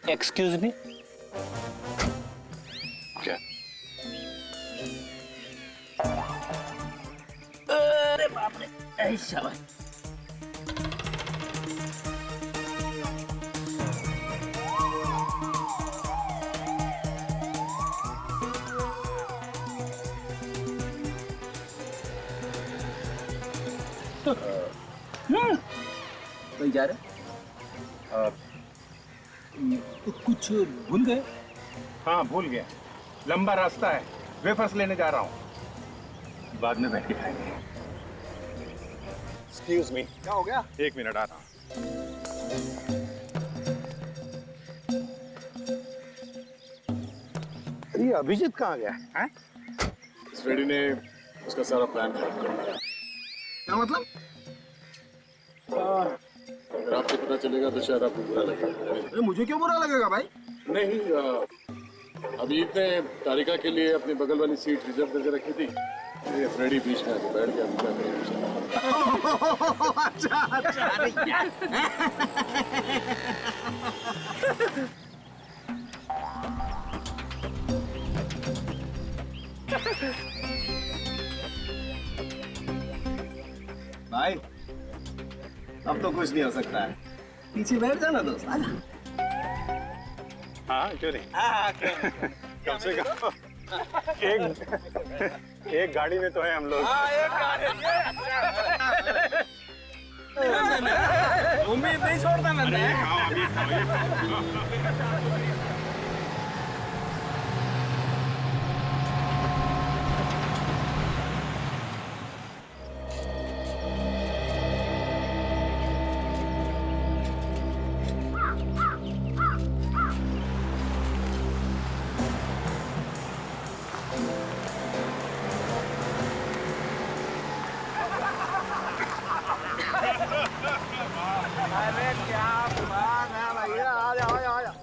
Excuse me. क्या? अरे बाप रे, शाबाश। कहीं जा रहे? तो कुछ भूल गए? हाँ भूल गया, लंबा रास्ता है, वेफर्स लेने जा रहा हूँ, बाद में बैठ के खाएंगे। Excuse me. क्या हो गया? एक मिनट आ रहा हूँ। ये अभिजीत कहाँ गया है? फ्रेडी ने उसका सारा प्लान खराब कर दिया। क्या मतलब? अगर आपको पता चलेगा तो शायद आपको बुरा लगेगा। अरे मुझे क्यों बुरा लगेगा भाई? नहीं, अभिजीत ने तारिका के लिए अपनी बगल वाली सीट रिजर्व करके रखी थी। ये फ्रेडी बीच में आके बैठ गया। क्या करें? अच्छा अच्छा, अरे यार। भाई अब तो कुछ नहीं हो सकता है, पीछे बैठ जाना दोस्त। आजा। हाँ क्यों नहीं, कम से कम एक गाड़ी में तो है हम लोग। उम्मीद नहीं छोड़ता मैं। अरे क्या बात है भैया, आ जाओ आ जाओ।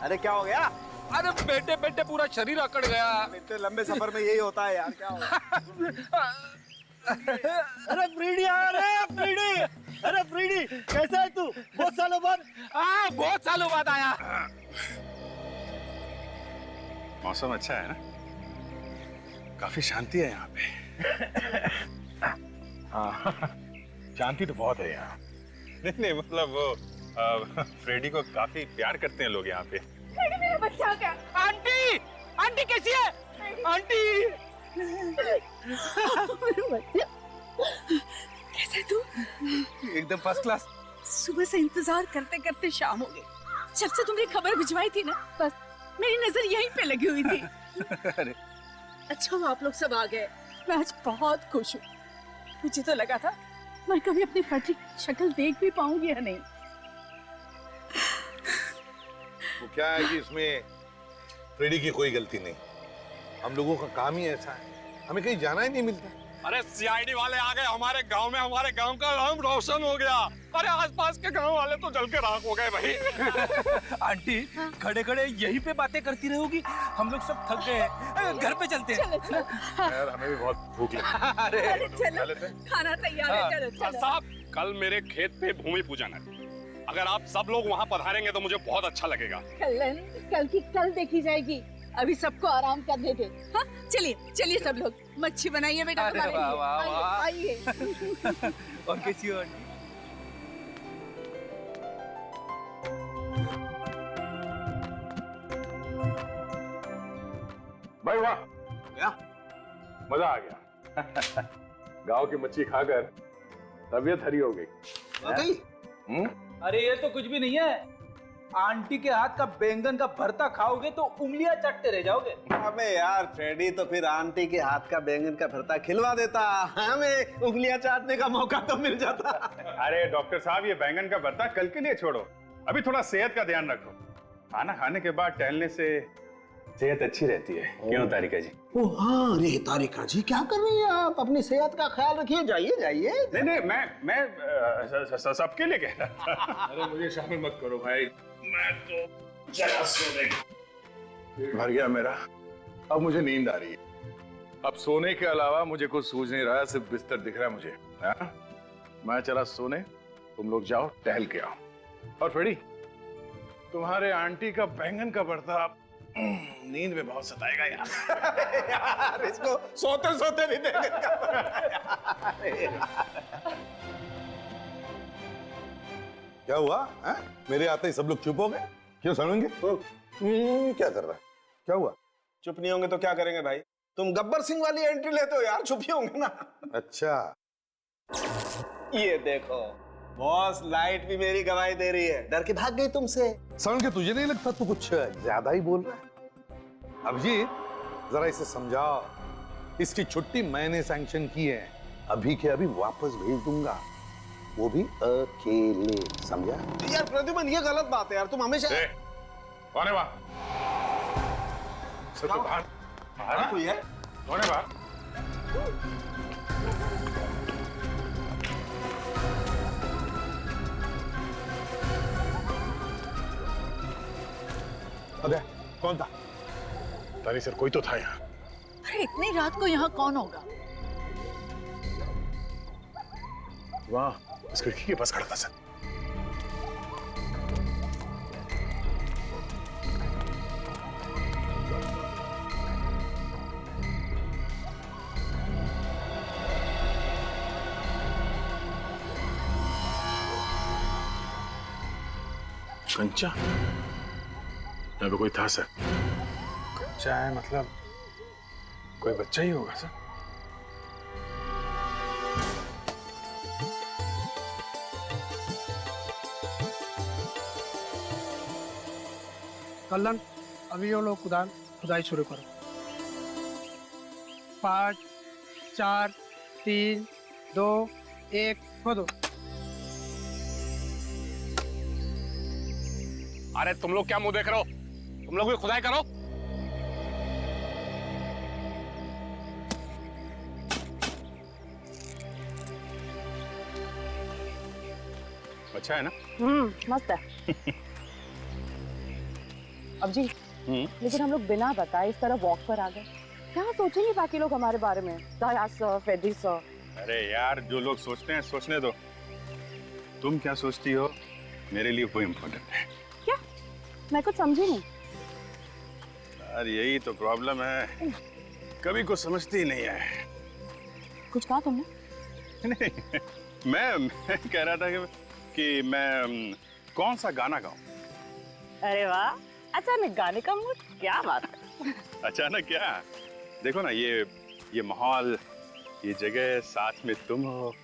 अरे क्या हो गया? अरे बैठे बैठे पूरा शरीर अकड़ गया। इतने लंबे सफर में यही होता है यार, क्या हो गया? अरे फ्रीडी आया रे, फ्रीडी। अरे फ्रीडी, कैसा है तू? बहुत सालों बाद। हाँ बहुत सालों बाद आया। मौसम अच्छा है ना, काफी शांति है यहाँ पे। हाँ शांति तो बहुत है यहाँ। नहीं नहीं मतलब वो फ्रेडी को काफी प्यार करते हैं लोग यहाँ पे। फ्रेडी मेरा बच्चा क्या? आंटी, आंटी कैसी है? आंटी कैसे तू? एकदम फर्स्ट क्लास। सुबह से इंतजार करते करते शाम हो गई। जब से तुमने खबर भिजवाई थी ना, बस मेरी नजर यहीं पे लगी हुई थी। अरे अच्छा हुआ आप लोग सब आ गए। मैं आज बहुत खुश हूँ। मुझे तो लगा था मैं कभी अपनी फटी की शक्ल देख भी पाऊंगी या नहीं। वो क्या है कि इसमें फ्रेडी की कोई गलती नहीं, हम लोगों का काम ही ऐसा है, हमें कहीं जाना ही नहीं मिलता। अरे सीआईडी वाले आ गए हमारे गांव में, हमारे गांव का नाम रोशन हो गया। अरे आसपास के गांव वाले तो जल के राख हो गए भाई। आंटी खड़े खड़े यहीं पे बातें करती रहोगी, हम लोग सब थक गए हैं, घर पे चलते हैं। यार हमें भी बहुत भूख लगी। अरे चलो, खाना तैयार है, चलो चलो। साहब कल मेरे खेत पे भूमि पूजन है, अगर आप सब लोग वहाँ पधारेंगे तो मुझे बहुत अच्छा लगेगा। कल कल की कल देखी जाएगी, अभी सबको आराम करने दे। हाँ चलिए चलिए सब लोग, मच्छी बनाइए बेटा अरे हमारे वाह, लिए। वाह, वाह। आइए और कैसी हो आंटी? भाई वाह, क्या? मजा आ गया। गांव की मच्छी खाकर तबीयत हरी हो गई। वाकई? अरे ये तो कुछ भी नहीं है, आंटी के हाथ का बैंगन का भरता खाओगे तो उंगलियां चटते रह जाओगे। अबे यार फ्रेडी तो फिर आंटी के हाथ का बैंगन का भरता खिलवा देता, हमें उंगलियां चाटने का मौका तो मिल जाता। अरे डॉक्टर साहब ये बैंगन का भरता कल के लिए छोड़ो, अभी थोड़ा सेहत का ध्यान रखो। खाना खाने के बाद टहलने से सेहत अच्छी रहती है। क्यों तारिका जी? ओ हाँ, अरे तारिका जी क्या कर रही हैं आप? अपनी सेहत का ख्याल रखिए, जाइए जाइए। नहीं नहीं मैं सबके लिए कह रहा था। अरे मुझे शामिल मत करो भाई, मैं तो जरा सोने पेट भर गया मेरा, अब मुझे नींद आ रही है। अब सोने के अलावा मुझे कुछ सूझ नहीं रहा है, सिर्फ बिस्तर दिख रहा है मुझे। हाँ? मैं चला सोने, तुम लोग जाओ टहल के आओ। और फ्रेडी तुम्हारे आंटी का बैंगन का भरता नींद में बहुत सताएगा यार। यार इसको सोते सोते भी देगा। क्या हुआ है? मेरे आते ही सब लोग चुप हो गए। क्यों सुनेंगे? क्या कर रहा है? क्या हुआ? चुप नहीं होंगे तो क्या करेंगे भाई? तुम गब्बर सिंह वाली एंट्री लेते हो यार, चुप ही होंगे ना। अच्छा, ये देखो बॉस, लाइट भी मेरी गवाही दे रही है। डर के भाग गई तुमसे। समझ के तुझे नहीं लगता तू कुछ ज्यादा ही बोल रहा है? अभिजीत, जरा इसे समझाओ। इसकी छुट्टी मैंने सैंक्शन की है, अभी के अभी वापस भेज दूंगा, वो भी अकेले, समझा? यार प्रद्युमन, ये गलत बात है यार, तुम हमेशा। कौन है वहां? सब तो बाहर बाहर कोई है? कौन है बाहर? अबे कौन था? तारी सर, कोई तो था यहाँ। अरे इतनी रात को यहाँ कौन होगा? वहाँ इस खिड़की के पास खड़ा था सर। कंचा? यहाँ पे कोई था सर? कंचा है मतलब कोई बच्चा ही होगा सर। कल्याण, अभी वो लोग खुदाई शुरू करो। 5 4 3 2 1 खोदो। अरे तुम लोग क्या मुंह देख रहे हो? तुम लोग भी खुदाई करो। अच्छा है ना? मस्त है। अब जी, लेकिन हम लोग बिना बताए इस तरह वॉक पर आ गए, क्या सोचेंगे बाकी लोग हमारे बारे में? दया सर, फेदी सर। अरे यार, जो लोग सोचते हैं सोचने दो। तुम क्या सोचती हो मेरे लिए वो इम्पोर्टेंट है। क्या? मैं कुछ समझी नहीं। यार यही तो प्रॉब्लम है, कभी कुछ समझती ही नहीं है। कुछ कहा तुमने? नहीं, मैं कह रहा था कि मैं कौन सा गाना गाऊं। अरे वाह, अचानक गाने का मूड, क्या बात है। अचानक क्या? देखो ना, ये माहौल, ये जगह, साथ में तुम हो।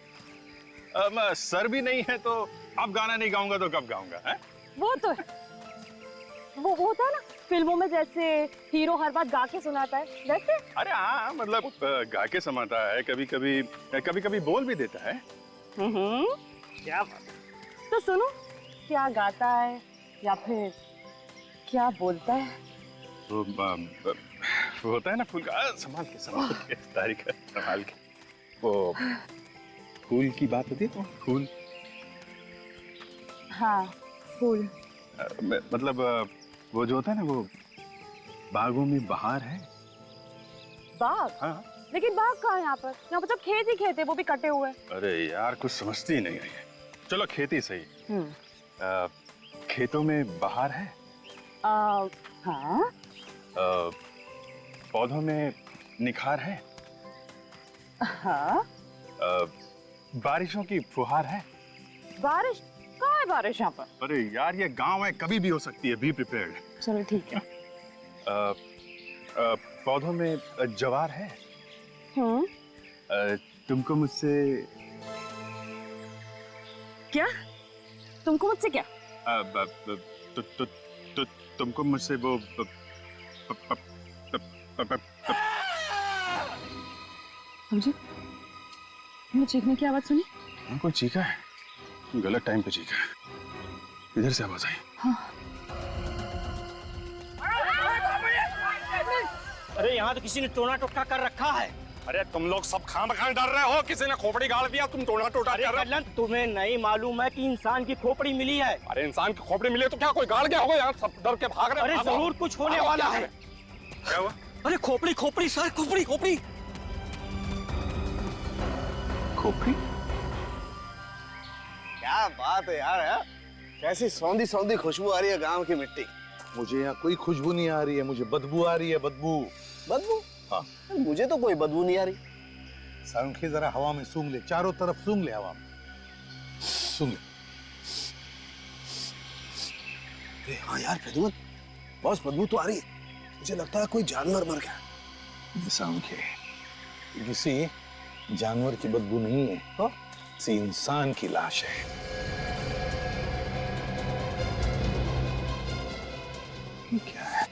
सर भी नहीं है तो अब गाना नहीं गाऊंगा तो कब गाऊंगा? है? वो तो है, वो होता है ना फिल्मों में, जैसे हीरो हर बात गा के सुनाता है वैसे। अरे हाँ, मतलब गा के समाता है, कभी कभी बोल भी देता है। क्या बात है। तो सुनो, क्या गाता है या फिर क्या बोलता है? वो होता है ना फूल का, संभाल के तारिका, संभाल के। वो फूल की बात होती है तो फूल। हाँ, फूल। मतलब वो जो होता है ना, वो बागों में बहार है। बाग? हाँ। लेकिन बाग कहाँ है यहाँ पर? यहाँ पर तो खेत ही खेत है, वो भी कटे हुए। अरे यार, कुछ समझती ही नहीं है। चलो खेती सही। खेतों में बहार है। हाँ। पौधों में निखार है। हाँ। बारिशों की फुहार है। बारिश? कहाँ है बारिश यहाँ पर? अरे यार, ये गांव है, कभी भी हो सकती है, बी प्रिपेयर्ड। चलो ठीक है। पौधों में जवार है। तुमको मुझसे क्या? तुमको मुझसे क्या? तुमको मुझसे वो मुझे चीखने की आवाज सुनी? कोई चीखा है? गलत टाइम पे चीखा है। इधर से आवाज आई। हाँ। अरे यहाँ तो किसी ने टोना टोटका कर रखा है। अरे तुम लोग सब खाम डर रहे हो, किसी ने खोपड़ी गाड़ दिया, तुम टोना टोटा कर रहे हो। तुम्हें नहीं मालूम है कि इंसान की खोपड़ी मिली है? अरे इंसान की खोपड़ी मिली तो क्या कोई गाड़ गया होगा? यार सब डर के भाग रहे। अरे जरूर कुछ होने वाला है। क्या हुआ? अरे खोपड़ी खोपड़ी सर, खोपड़ी खोपड़ी खोपड़ी? क्या बात है यार, है? कैसी सौंधी सौंधी खुशबू आ रही है गांव की मिट्टी। मुझे यहाँ कोई खुशबू नहीं आ रही है, मुझे बदबू आ रही है, बदबू। बदबू? हाँ। मुझे तो कोई बदबू नहीं आ रही। सारंखे जरा हवा में सूंघ ले, चारों तरफ सूंघ ले, हवा में सूंघ ले। अरे हाँ यार प्रद्युमन, बहुत बदबू तो आ रही है। मुझे लगता है कोई जानवर मर गया। सारंखे, किसी जानवर की बदबू नहीं है, किसी इंसान की लाश है। ये क्या है?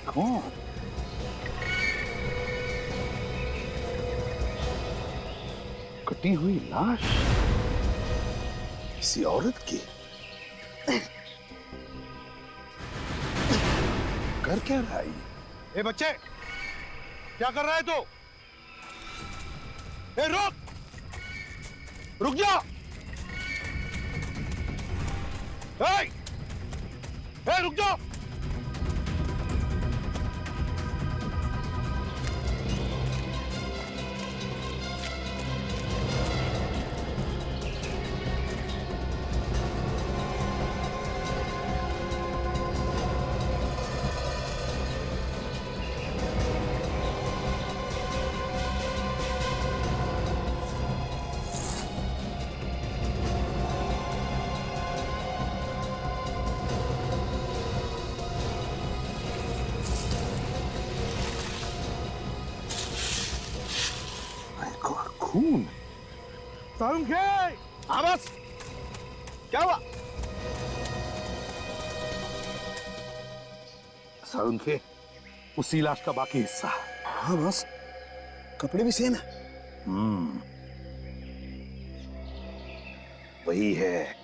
कौन? कटी हुई लाश किसी औरत की। कर क्या रहा है ये? ए बच्चे, क्या कर रहा है तू? ए रुक जा। ए रुक जा। खून। सारंखे! हाँ बस, क्या हुआ? सारंखे, उसी लाश का बाकी हिस्सा। हाँ बस, कपड़े भी सेम है। वही है,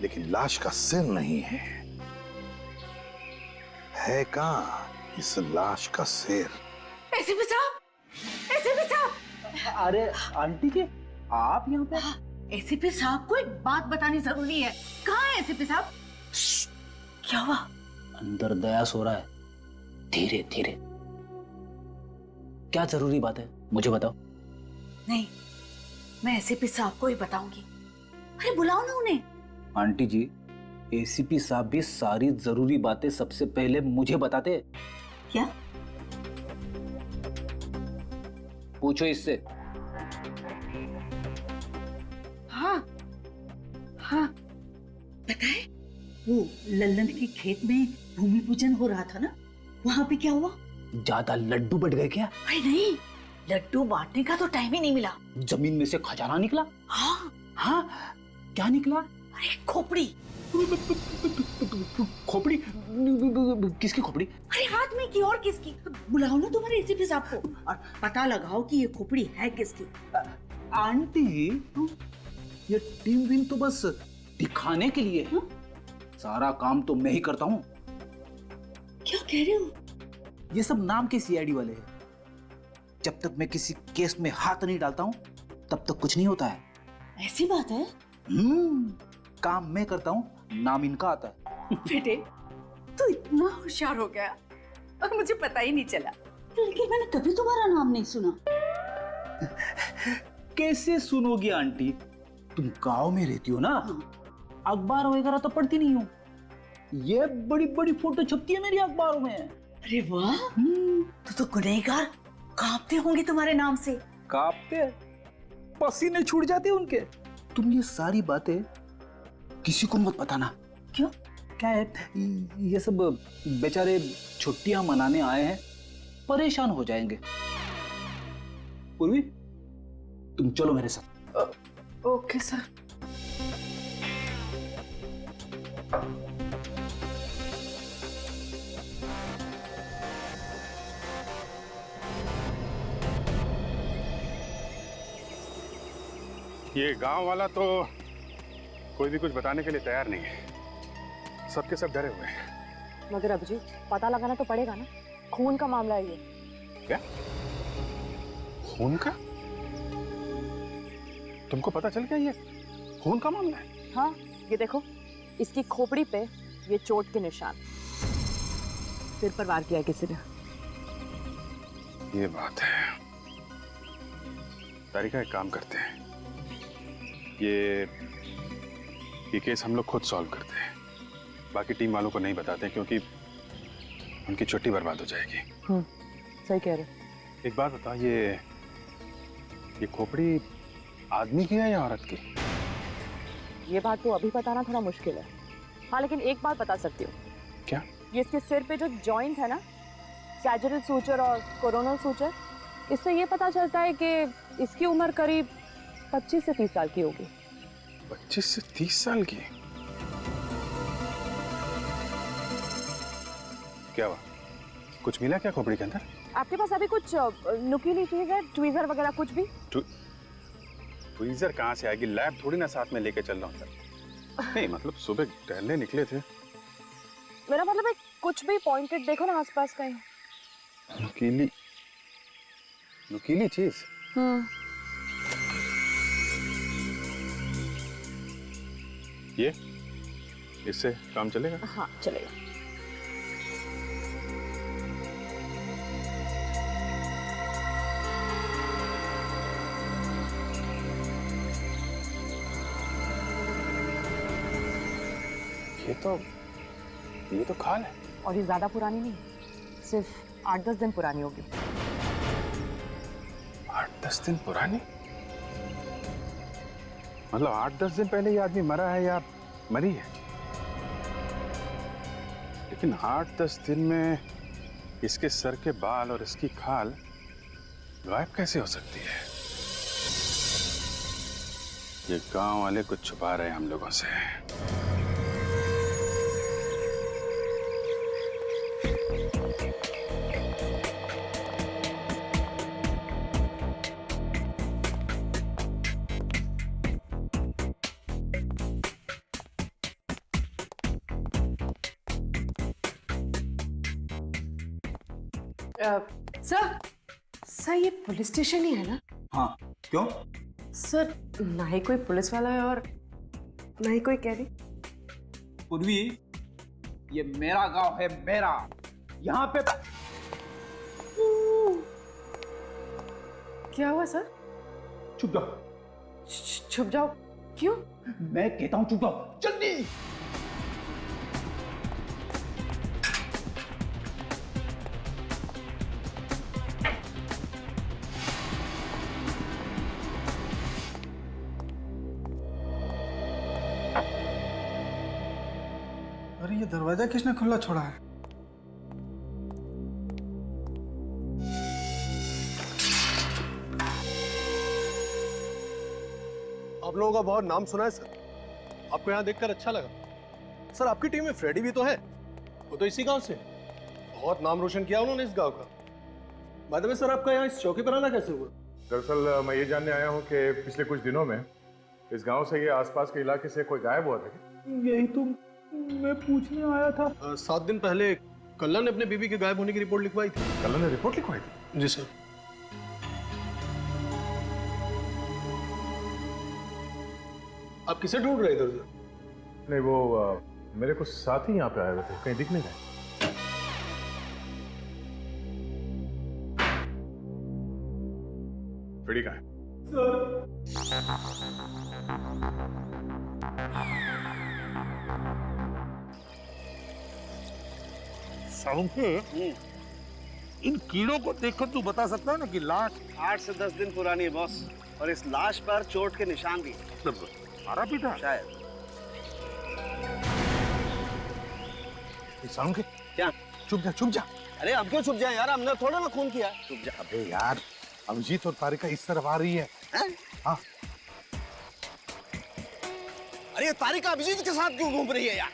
लेकिन लाश का सिर नहीं है। है कहां इस लाश का सिर? एसीपी साहब, एसीपी साहब। अरे आंटी जी, आप यहाँ पे? एसीपी साहब को एक बात बतानी जरूरी है। कहाँ है एसीपी साहब? क्या हुआ? अंदर दया सो रहा है। धीरे धीरे। क्या जरूरी बात है, मुझे बताओ। नहीं, मैं एसीपी साहब को ही बताऊंगी। अरे बुलाओ ना उन्हें। आंटी जी, एसीपी साहब भी सारी जरूरी बातें सबसे पहले मुझे बताते। क्या? पूछो इससे। हाँ हाँ, पता है वो लल्लन के खेत में भूमि पूजन हो रहा था ना, वहां पे क्या हुआ? ज्यादा लड्डू बढ़ गए क्या? अरे नहीं, लड्डू बांटने का तो टाइम ही नहीं मिला। जमीन में से खजाना निकला? हाँ हाँ, क्या निकला? अरे खोपड़ी। खोपड़ी? किसकी खोपड़ी? अरे हाथ में की और किसकी? बुलाओ ना तुम्हारे एसीपी साहब को और पता लगाओ कि ये खोपड़ी है किसकी। आंटी, ये टीम विन तो बस दिखाने के लिए है। सारा काम तो मैं ही करता हूँ। क्या कह रहे हो? ये सब नाम के सीआईडी वाले हैं। जब तक मैं किसी केस में हाथ नहीं डालता हूँ तब तक कुछ नहीं होता है। ऐसी बात है? काम मैं करता हूँ, नाम इनका आता है। बेटे, तू इतना होशियार हो गया और मुझे पता ही नहीं चला। लेकिन मैंने कभी तुम्हारा नाम नहीं सुना। कैसे सुनोगी आंटी? तुम गांव में रहती हो ना, अखबार वगैरह तो पढ़ती नहीं हो। ये बड़ी बड़ी फोटो छपती है मेरी अखबारों में। अरे वाह, तो गुनहगार कांपते होंगे तुम्हारे नाम से। कांपते? पसीने छूट जाते उनके। तुम ये सारी बातें किसी को मत बताना। क्यों? क्या है, ये सब बेचारे छुट्टियां मनाने आए हैं, परेशान हो जाएंगे। पूर्वी, तुम चलो मेरे साथ। Okay sir. ये गांव वाला तो कोई भी कुछ बताने के लिए तैयार नहीं है। सबके सब डरे हुए हैं। मगर अभिजीत पता लगाना तो पड़ेगा ना, खून का मामला है ये। क्या? खून का? तुमको पता चल गया ये खून का मामला है? हाँ, ये देखो, इसकी खोपड़ी पे ये चोट के निशान, सिर पर वार किया है किसी ने। ये बात है। तारिका, एक काम करते हैं, ये केस हम लोग खुद सॉल्व करते हैं, बाकी टीम वालों को नहीं बताते क्योंकि उनकी छुट्टी बर्बाद हो जाएगी। सही कह रहे। एक बात बता, ये खोपड़ी आदमी की है या औरत की? ये बात तो अभी बताना थोड़ा मुश्किल है। हाँ, लेकिन एक बात बता सकती हूँ। क्या? ये इसके सिर पे जो जॉइंट है ना, सैजिटल सूचर और कोरोनल सूचर, इससे ये पता चलता है कि इसकी उम्र करीब 25 से 30 साल की होगी। 25 से 30 साल की? क्या हुआ? कुछ मिला क्या खोपड़ी के अंदर? आपके पास अभी कुछ नुकीली चीज है, ट्वीजर वगैरह कुछ भी? ट्वीजर कहाँ से आएगी? लैब थोड़ी ना साथ में लेके चल रहा हूँ। नहीं मतलब सुबह टहलने निकले थे। मेरा मतलब है कुछ भी पॉइंटेड देखो ना आसपास कहीं। नुकीली चीज? ये इससे काम चलेगा? हाँ चलेगा। ये तो खाल है। और ये ज्यादा पुरानी नहीं, सिर्फ 8-10 दिन पुरानी होगी। 8-10 दिन पुरानी? मतलब 8-10 दिन पहले ये आदमी मरा है या मरी है? लेकिन 8-10 दिन में इसके सर के बाल और इसकी खाल गायब कैसे हो सकती है? ये गांव वाले कुछ छुपा रहे हैं हम लोगों से। सर ये पुलिस स्टेशन ही है ना? हाँ, क्यों? सर ना ही कोई पुलिस वाला है और ना ही कोई कैदी। पूर्वी, ये मेरा गांव है, मेरा। यहाँ पे क्या हुआ सर? चुप जाओ। छुप जाओ? क्यों? मैं कहता हूँ चुप जाओ, जल्दी। अरे ये दरवाजा किसने खुला छोड़ा है? आप लोगों का बहुत नाम सुना है सर, आपको यहाँ देखकर अच्छा लगा। सर आपकी टीम में फ्रेडी भी तो है, वो तो इसी गांव से। बहुत नाम रोशन किया उन्होंने इस गांव का। बाय द वे सर, आपका यहाँ इस चौकी पर आना कैसे हुआ? दरअसल मैं ये जानने आया हूँ कि पिछले कुछ दिनों में इस गांव से ये आसपास के इलाके से कोई गायब हुआ था क्या? यही तो मैं पूछने आया था। 7 दिन पहले कल्ला ने अपने बीबी के गायब होने की रिपोर्ट लिखवाई थी। कल्ला ने रिपोर्ट लिखवाई थी? जी सर। आप किसे ढूंढ रहे इधर उधर? नहीं वो मेरे कुछ साथी यहाँ पे आए हुए थे, कहीं दिख नहीं रहे। फ्रेडी कहाँ है? इन कीड़ों को देखकर तू बता सकता है ना कि लाश 8 से 10 दिन पुरानी है बॉस, और इस लाश पर चोट के निशान भी मारा पीटा शायद। साउंड क्या? चुप जा। अरे हम क्यों चुप जाए यार, हमने थोड़ा ना खून किया। चुप जा। अबे यार, अभिजीत और तारिका इस तरफ आ रही है। हाँ। अरे ये तारिका अभिजीत के साथ क्यों घूम रही है यार?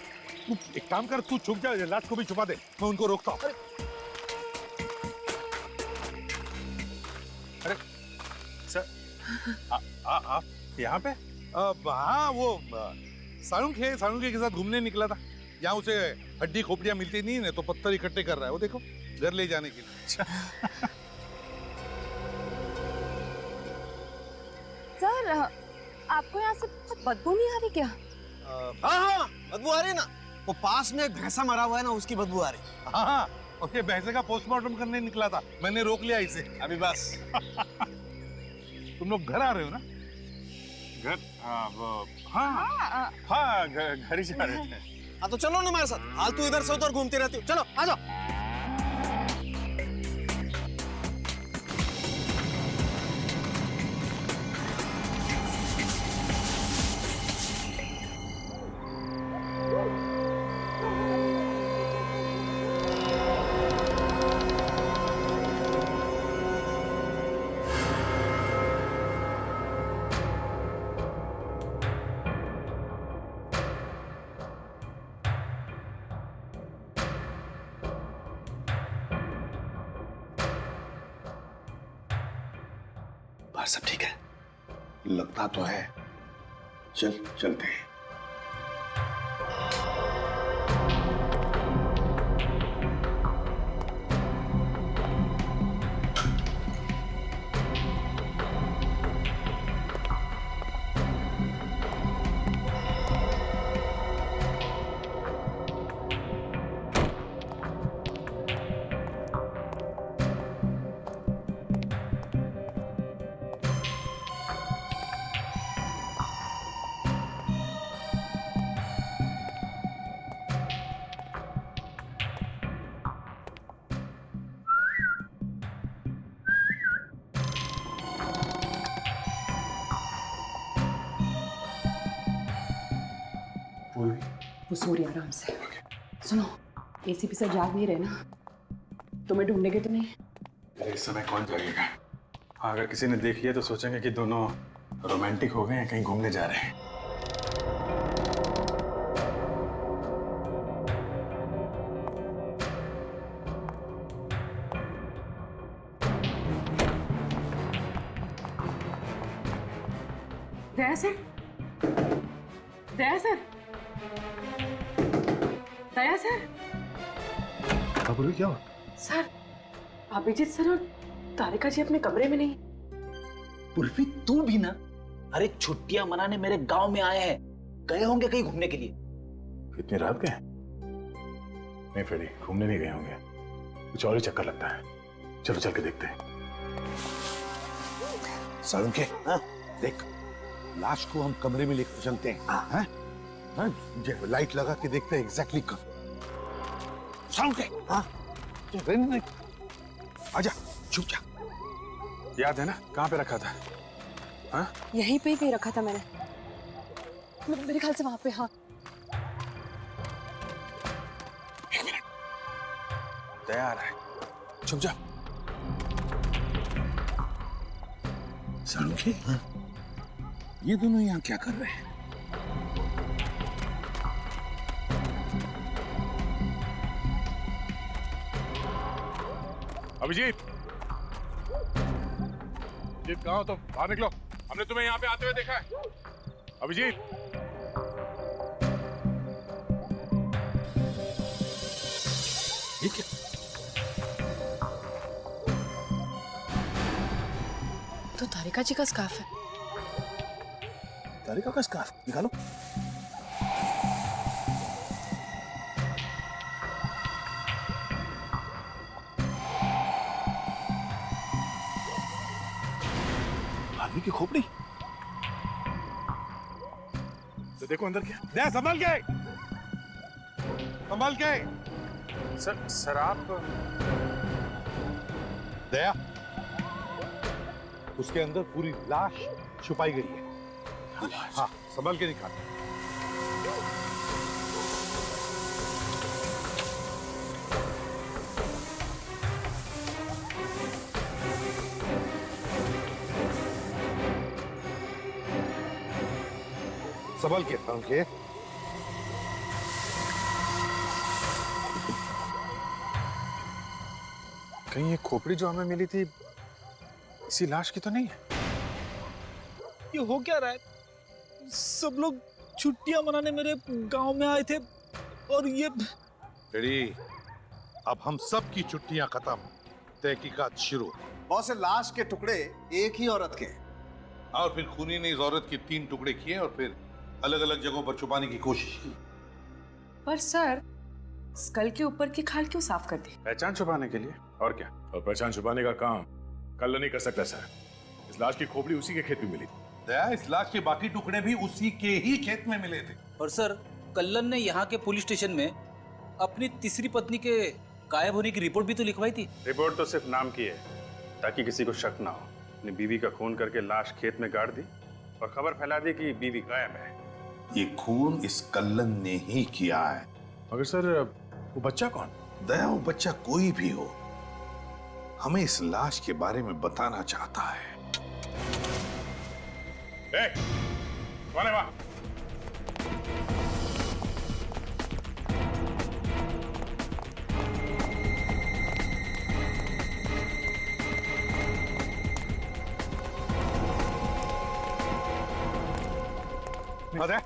तू एक काम कर, तू छुप जा, लाश को भी छुपा दे, मैं उनको रोकता हूँ। अरे सर, आप यहाँ पे? हाँ, वो सालुंखे के साथ घूमने निकला था, यहाँ उसे हड्डी खोपड़ियां मिलती नहीं है तो पत्थर इकट्ठे कर रहा है, वो देखो घर ले जाने के लिए। सर आपको यहाँ से बदबू नहीं आ रही क्या? हाँ बदबू आ रही है ना, वो पास में एक भैंसा मरा हुआ है ना, उसकी बदबू आ रही। हाँ, और ये भैंसे का पोस्टमार्टम करने निकला था, मैंने रोक लिया इसे। अभी बस। तुम लोग घर आ रहे हो ना? घर? हाँ, घर ही जा रहे थे। हाँ तो चलो ना हमारे साथ, हाल तू इधर से उधर घूमती रहती हो, चलो आ जाओ। बाहर सब ठीक है? लगता तो है। चलते हैं। वो सो रही आराम से। सुनो, एसीपी सर जाग नहीं रहे ना, तुम्हें ढूंढेंगे तो नहीं? अरे इस समय कौन जागेगा? हाँ, अगर किसी ने देख लिया तो सोचेंगे कि दोनों रोमांटिक हो गए हैं, कहीं घूमने जा रहे हैं। दया सर, दया सर, दया सर। क्या हुआ? सर, अभिजीत सर और तारिका जी अपने कमरे में नहीं। उर्फी तू भी ना, अरे छुट्टियां मनाने मेरे गांव में आए हैं, गए होंगे कहीं घूमने के लिए। इतनी रात गए? नहीं फ्रेडी, घूमने नहीं गए होंगे, कुछ और ही चक्कर लगता है। चलो चल के देखते हैं। सालुंके, देख, लाश को हम कमरे में लेकर चलते हैं। हाँ? लाइट लगा के देखते हैं एग्जैक्टली कब। सालुंके, आजा, छुप जा। याद है ना कहाँ पे रखा था? हाँ? यहीं पे ही रखा था मैंने, मेरे ख्याल से वहां पे। हाँ, एक मिनट, दया आ रहा है, छुप जा। सालुंके, ये दोनों यहाँ क्या कर रहे हैं? अभिजीत, कहाँ हो तुम? बाहर निकलो, हमने तुम्हें यहाँ पे आते हुए देखा है। अभिजीत, ये क्या? तो तारिका जी का स्कार्फ है। तारिका का स्कार्फ निकालो। आदमी की खोपड़ी। तो देखो अंदर क्या। दया, संभाल के, संभाल के। सर आप दया, उसके अंदर पूरी लाश छुपाई गई है। हाँ, संभाल के निकाल। संभाल के, संभाल के। कहीं ये खोपड़ी जो हमें मिली थी इसी लाश की तो नहीं है? ये हो क्या रहा है? सब लोग छुट्टियां मनाने मेरे गांव में आए थे, और ये रेडी, अब हम सब की छुट्टियां खत्म, तहकीकात शुरू। बहुत से लाश के टुकड़े एक ही औरत के, और फिर खूनी ने इस औरत के 3 टुकड़े किए और फिर अलग अलग जगहों पर छुपाने की कोशिश की। पर सर, स्कल के ऊपर की खाल क्यों साफ कर दी? पहचान छुपाने के लिए, और क्या। और पहचान छुपाने का काम कल नहीं कर सकता सर। इस लाश की खोपड़ी उसी के खेत में मिली। दया, इस लाश के बाकी टुकड़े भी उसी के ही खेत में मिले थे। और सर, कल्लन ने यहाँ के पुलिस स्टेशन में अपनी तीसरी पत्नी के गायब होने की रिपोर्ट भी तो लिखवाई थी। रिपोर्ट तो सिर्फ नाम की है, ताकि किसी को शक ना हो। अपनी बीवी का खून करके लाश खेत में गाड़ दी और खबर फैला दी कि बीवी गायब है। ये खून इस कल्लन ने ही किया है। मगर सर, वो बच्चा कौन? दया, वो बच्चा कोई भी हो, हमें इस लाश के बारे में बताना चाहता है। कौन है वहां? अरे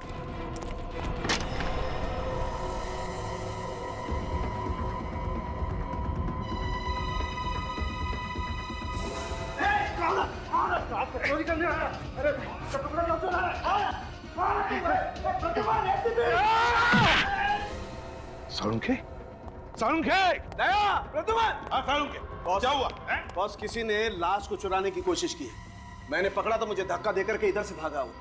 सालुंखे, सालुंखे, दया, प्रद्युमन! सालुंखे, क्या हुआ? बॉस, किसी ने लाश को चुराने की कोशिश की है। मैंने पकड़ा तो मुझे धक्का देकर के इधर से भागा वो।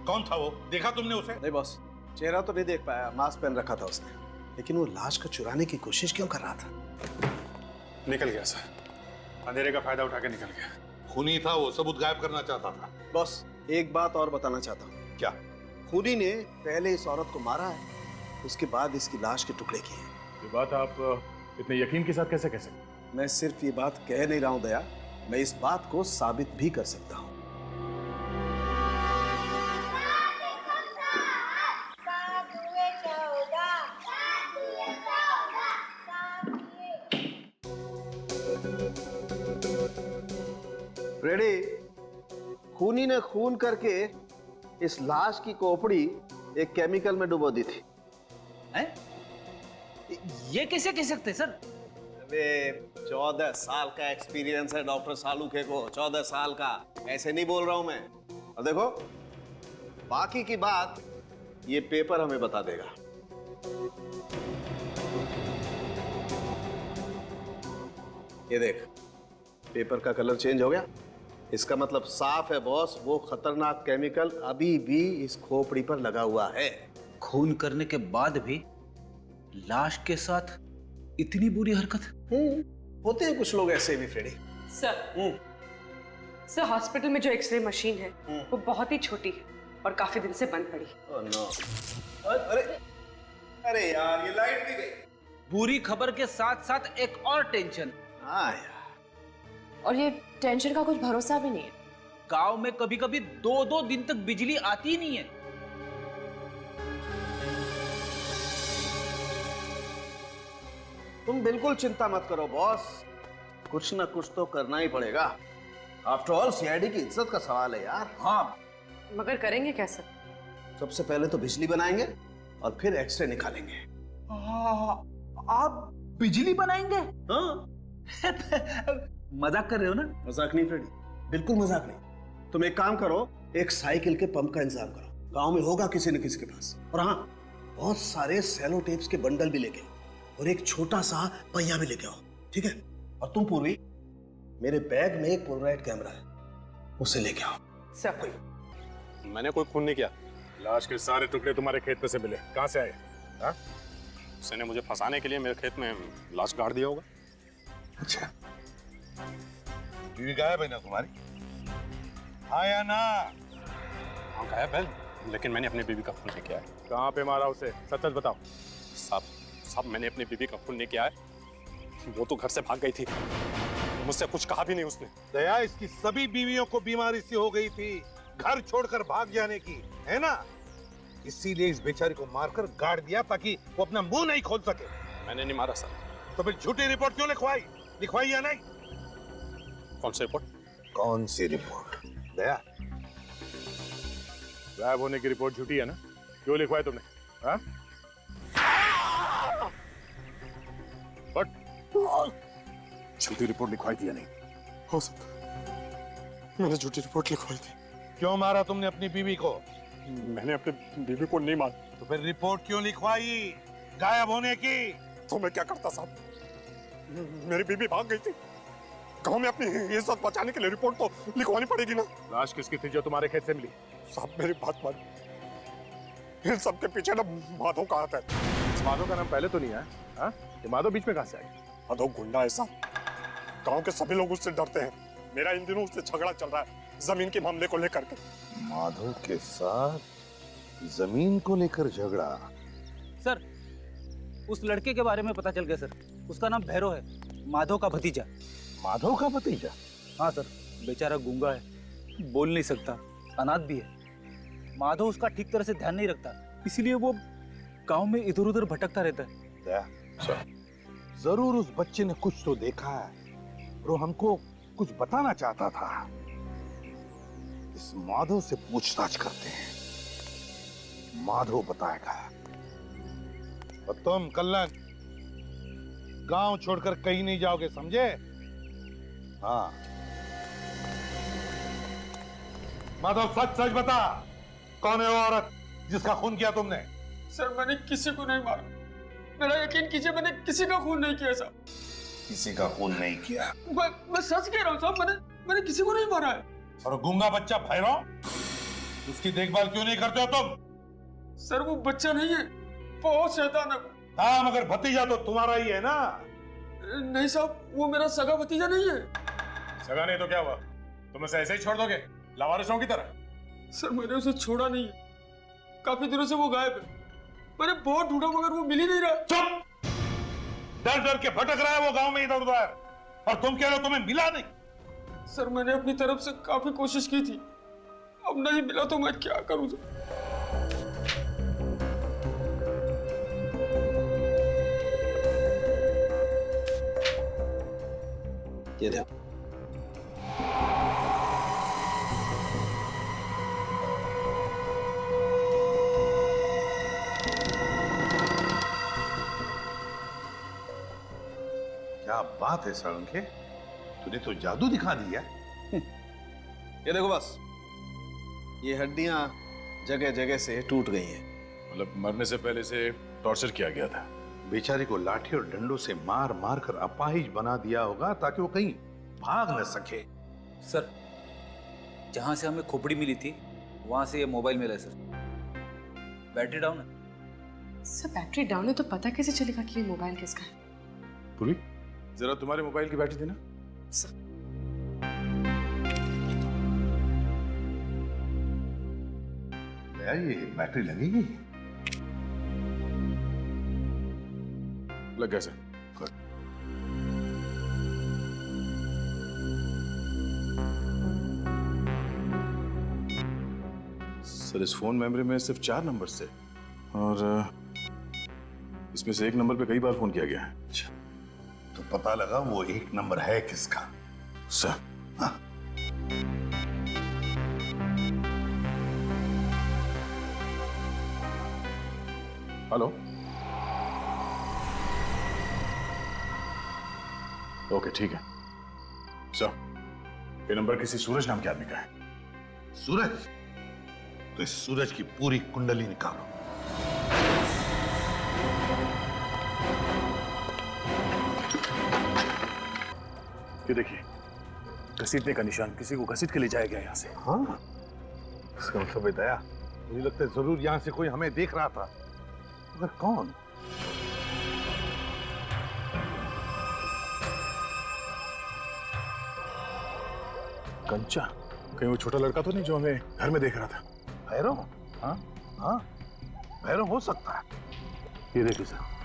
कौन था वो? देखा तुमने उसे? नहीं बॉस, चेहरा तो नहीं देख पाया, मास्क पहन रखा था उसने, लेकिन वो लाश को चुराने की कोशिश क्यों कर रहा था? निकल गया सर, अंधेरे का फायदा उठा के निकल गया। खूनी था वो, सबूत गायब करना चाहता था। बॉस, एक बात और बताना चाहता हूँ। क्या? खूनी ने पहले इस औरत को मारा है, उसके बाद इसकी लाश के टुकड़े किए। ये बात आप इतने यकीन के साथ कैसे कह सकते? मैं सिर्फ ये बात कह नहीं रहा हूँ दया, मैं इस बात को साबित भी कर सकता हूँ। रेडी, खूनी ने खून करके इस लाश की खोपड़ी एक केमिकल में डुबो दी थी। हैं? ये कैसे कह सकते सर? अबे 14 साल का एक्सपीरियंस है डॉक्टर सालुखे को, 14 साल का। ऐसे नहीं बोल रहा हूं मैं। और देखो, बाकी की बात ये पेपर हमें बता देगा। ये देख, पेपर का कलर चेंज हो गया। इसका मतलब साफ है बॉस, वो खतरनाक केमिकल अभी भी इस खोपड़ी पर लगा हुआ है। खून करने के बाद भी लाश के साथ इतनी बुरी हरकत? होते हैं कुछ लोग ऐसे भी फ्रेडी। सर, हॉस्पिटल में जो एक्सरे मशीन है वो बहुत ही छोटी है और काफी दिन से बंद पड़ी। Oh no. अरे यार, ये लाइट भी गई। बुरी खबर के साथ साथ एक और टेंशन। हाँ यार, और ये टेंशन का कुछ भरोसा भी नहीं है। गांव में कभी कभी 2-2 दिन तक बिजली आती ही नहीं है। तुम बिल्कुल चिंता मत करो बॉस, कुछ ना कुछ तो करना ही पड़ेगा। आफ्टर ऑल सीआईडी की इज्जत का सवाल है यार। हाँ, मगर करेंगे कैसे? सबसे पहले तो बिजली बनाएंगे और फिर एक्सरे निकालेंगे। आप बिजली बनाएंगे? हाँ। मजाक कर रहे हो ना? मजाक नहीं फ्रेडी, बिल्कुल मजाक नहीं। तुम एक काम करो, एक साइकिल के पंप का इंतजाम करो, गांव में होगा किसी न किसी के पास। और हाँ, बहुत सारे सेलो टेप्स के बंडल भी लेके आओ और एक छोटा सा पहिया भी लेके आओ, ठीक है? और तुम पूर्वी, मेरे बैग में एक पोलराइड कैमरा है, उसे लेके आओ। सर, मैंने कोई खून नहीं किया। लाश के सारे टुकड़े तुम्हारे खेत में से मिले, कहाँ से आए? हाँ? उसने मुझे फंसाने के लिए मेरे खेत में लाश गाड़ दिया होगा। अच्छा, बीवी गायब है ना तुम्हारी? हाँ या ना? हाँ गायब है, लेकिन मैंने अपनी बीवी का खून नहीं किया है। कहाँ पे मारा उसे? सच सच बताओ। साहब, मैंने अपनी बीवी का खून नहीं किया है। वो तो घर से भाग गई थी, मुझसे कुछ कहा भी नहीं उसने। दया, इसकी सभी बीवियों को बीमारी सी हो गई थी, घर छोड़कर भाग जाने की, है ना? इसीलिए इस बेचारी को मारकर गाड़ दिया ताकि वो अपना मुंह नहीं खोल सके। मैंने नहीं मारा सर। तो फिर झूठी रिपोर्ट क्यों लिखवाई या नहीं? कौन सी रिपोर्ट? कौन सी रिपोर्ट? दया, गायब होने की रिपोर्ट झूठी है ना? क्यों लिखवाई तुमने? हाँ? बट झूठी रिपोर्ट लिखवाई थी या नहीं? हो सकता है मैंने झूठी रिपोर्ट लिखवाई थी। क्यों मारा तुमने अपनी बीवी को? मैंने अपनी बीवी को नहीं मारा। तो फिर रिपोर्ट क्यों लिखवाई गायब होने की? तो मैं क्या करता साहब, मेरी बीवी भाग गई थी। गांव में अपनी इज्जत बचाने के लिए रिपोर्ट तो लिखवानी पड़ेगी ना। लाश किसकी थी जो तुम्हारे खेत से मिली? साहब मेरी बात मान, इन सबके पीछे ना माधव का हाथ है। इस माधव का नाम पहले तो नहीं है, हाँ? ये माधव बीच में कहां से आई? माधव गुंडा है साहब, गांव के सभी लोग उससे डरते हैं। मेरा इन दिनों उससे झगड़ा चल रहा है जमीन के मामले को लेकर के। माधव के साथ जमीन को लेकर झगड़ा? सर उस लड़के के बारे में पता चल गया सर, उसका नाम भैरव है, माधव का भतीजा। माधव का भतीजा? हाँ सर, बेचारा गूंगा है, बोल नहीं सकता, अनाथ भी है। माधव उसका ठीक तरह से ध्यान नहीं रखता, इसीलिए वो गांव में इधर उधर भटकता रहता है। जरूर उस बच्चे ने कुछ तो देखा है और वो हमको कुछ बताना चाहता था। इस माधव से पूछताछ करते हैं, माधव बताएगा। और तुम कल्लन गांव छोड़कर कहीं नहीं जाओगे, समझे? हाँ माधव सच सच बता, कौन है वो औरत जिसका खून किया तुमने? सर मैंने किसी को नहीं मारा, मेरा यकीन कीजिए, मैंने किसी का खून नहीं किया साहब। किसी का खून नहीं किया? मैं सच कह रहा हूँ साहब, मैंने किसी को नहीं मारा है। और गूंगा बच्चा भैरव, उसकी देखभाल क्यों नहीं करते हो तुम? सर वो बच्चा नहीं है, बहुत शैतान है। हाँ मगर भतीजा तो तुम्हारा ही है ना? नहीं साहब, वो मेरा सगा भतीजा नहीं है। सगा नहीं तो क्या हुआ, तुम उसे ऐसे ही छोड़ दोगे लावारिसों की तरह? सर मैंने उसे छोड़ा नहीं है, काफी दिनों से वो गायब है। मैंने बहुत ढूंढा मगर वो मिल ही नहीं रहा। चुप! डर डर के भटक रहा है वो गांव में इधर उधर, और तुम कह रहे हो तुम्हें मिला नहीं? सर मैंने अपनी तरफ से काफी कोशिश की थी, अब नहीं मिला तो मैं क्या करूं सर? ये देखो, क्या बात है सड़ंके, तूने तो जादू दिखा दिया। ये देखो बस, ये हड्डियां जगह जगह से टूट गई हैं। मतलब मरने से पहले से टॉर्चर किया गया था। बेचारे को लाठी और डंडों से मार मार कर अपाहिज बना दिया होगा ताकि वो कहीं भाग न सके। सर जहां से हमें खोपड़ी मिली थी वहां से ये मोबाइल मिला है सर, बैटरी डाउन है। सर बैटरी डाउन है तो पता कैसे चलेगा कि ये मोबाइल किसका है? पूरी जरा तुम्हारे मोबाइल की बैटरी देना। भैया ये बैटरी लगेगी? लग गया सर। सर इस फोन मेमोरी में सिर्फ 4 नंबर से, और इसमें से एक नंबर पे कई बार फोन किया गया है। अच्छा, तो पता लगा वो एक नंबर है किसका? सर हाँ। हेलो, ओके ठीक है सर। ये नंबर किसी सूरज नाम के आदमी का है। सूरज? तो इस सूरज की पूरी कुंडली निकालो। ये देखिए, घसीटने का निशान, किसी को घसीट के ले जाया गया यहाँ से। हाँ, इसका मतलब है दया, मुझे लगता है जरूर यहाँ से कोई हमें देख रहा था, मगर कौन? कंचा, कहीं वो छोटा लड़का तो नहीं जो हमें घर में देख रहा था? भैरव? हाँ हाँ, भैरव हो सकता है। ये देखिए सर,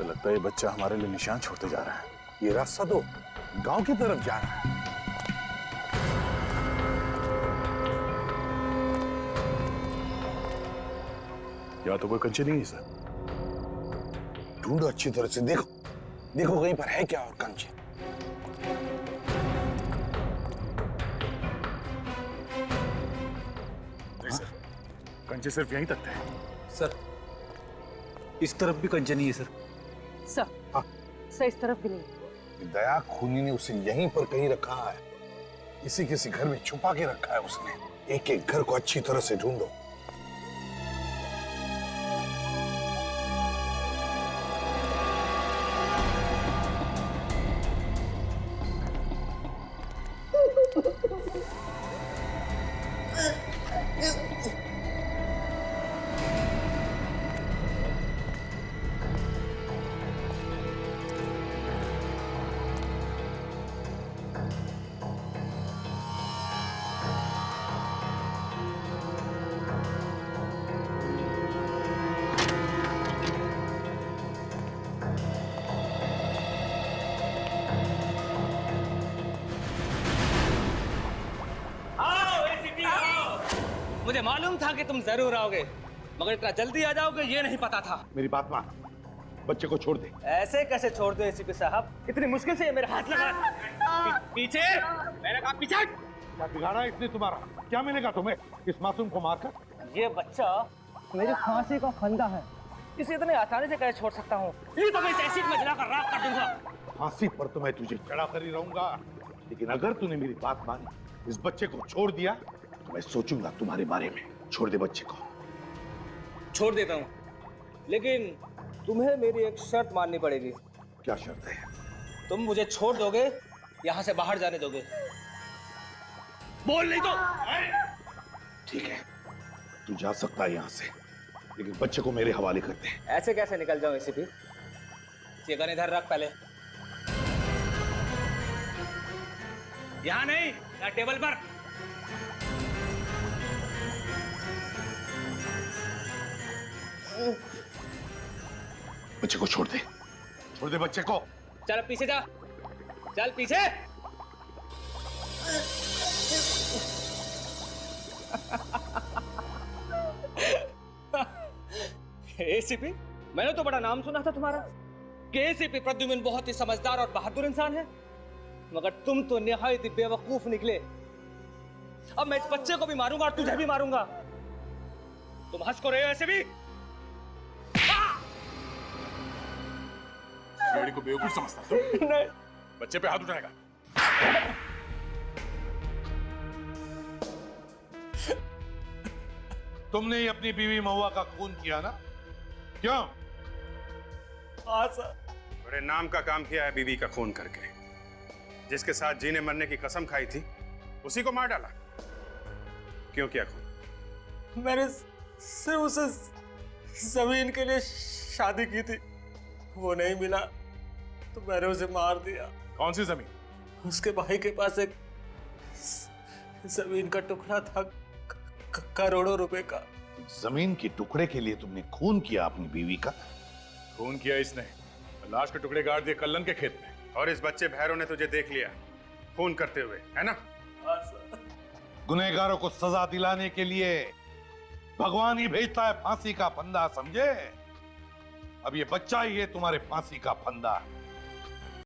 लगता है ये बच्चा हमारे लिए निशान छोड़ते जा रहा है। ये रास्ता तो गांव की तरफ जा रहा है। यहाँ तो कोई कंचे नहीं है सर। ढूंढो अच्छी तरह से, देखो देखो कहीं पर है क्या और कंचे। नहीं सर, कंचे सिर्फ यहीं तक थे। सर इस तरफ भी कंचे नहीं है सर। सर इस तरफ भी नहीं। दया खूनी ने उसे यहीं पर कहीं रखा है, किसी किसी घर में छुपा के रखा है उसने। एक एक घर को अच्छी तरह से ढूंढो। मुझे मालूम था कि तुम जरूर आओगे, मगर इतना जल्दी आ जाओगे ये नहीं पता था। मेरी बात मान, बच्चे को छोड़ दे। ऐसे कैसे छोड़ दो एसीपी साहब? इतनी मुश्किल से ये मेरे हाथ लगा। पीछे मैंने कहा पीछे। क्या बिगाड़ा इसने तुम्हारा? क्या मिलेगा तुम्हें इस मासूम को मारकर? ये बच्चा मेरी फांसी का फंदा है, इसे इतने आसानी से कैसे छोड़ सकता हूँ? ये तो मैं इस एसिड में जलाकर राख कर दूंगा। फांसी पर तो मैं तुझे चढ़ा कर ही रहूंगा, लेकिन अगर तूने मेरी बात मानी, इस बच्चे को छोड़ दिया तो मैं सोचूंगा तुम्हारे बारे में। छोड़ दे बच्चे को। छोड़ देता हूँ, लेकिन तुम्हें मेरी एक शर्त माननी पड़ेगी। क्या शर्त है? तुम मुझे छोड़ दोगे, यहाँ से बाहर जाने दोगे? बोल नहीं तो। ठीक है, तू जा सकता है यहाँ से, लेकिन बच्चे को मेरे हवाले कर दे। ऐसे कैसे निकल जाऊं एसीपी? ये गन इधर रख पहले। यहाँ नहीं, यहाँ टेबल पर। बच्चे को छोड़ दे, छोड़ दे बच्चे को। चल पीछे जा, चल पीछे। एसीपी, मैंने तो बड़ा नाम सुना था तुम्हारा कि एसीपी प्रद्युम्न बहुत ही समझदार और बहादुर इंसान है, मगर तुम तो निहायत ही बेवकूफ निकले। अब मैं इस बच्चे को भी मारूंगा और तुझे भी मारूंगा। तुम हंस को रहे हो ऐसे भी? लड़की को बेवकूफ समझता है? नहीं। बच्चे पे हाथ उठाएगा? तुमने ही अपनी बीवी महुआ का खून किया ना? क्यों? हाँ सर। बड़े नाम का काम किया है बीवी का खून करके। जिसके साथ जीने मरने की कसम खाई थी उसी को मार डाला। क्यों किया खून? मैंने सिर्फ उसे जमीन के लिए शादी की थी, वो नहीं मिला तो मैंने उसे मार दिया। कौन सी जमीन? उसके भाई के पास एक जमीन का टुकड़ा था, करोड़ों रुपए का। जमीन के टुकड़े के लिए तुमने खून किया अपनी बीवी का? खून किया इसने, लाश के टुकड़े गाड़ दिए कल्लन के खेत में। और इस बच्चे भैरव ने तुझे देख लिया खून करते हुए, है ना? गुनहगारों को सजा दिलाने के लिए भगवान ही भेजता है फांसी का फंदा, समझे? अब ये बच्चा ही है तुम्हारे फांसी का फंदा।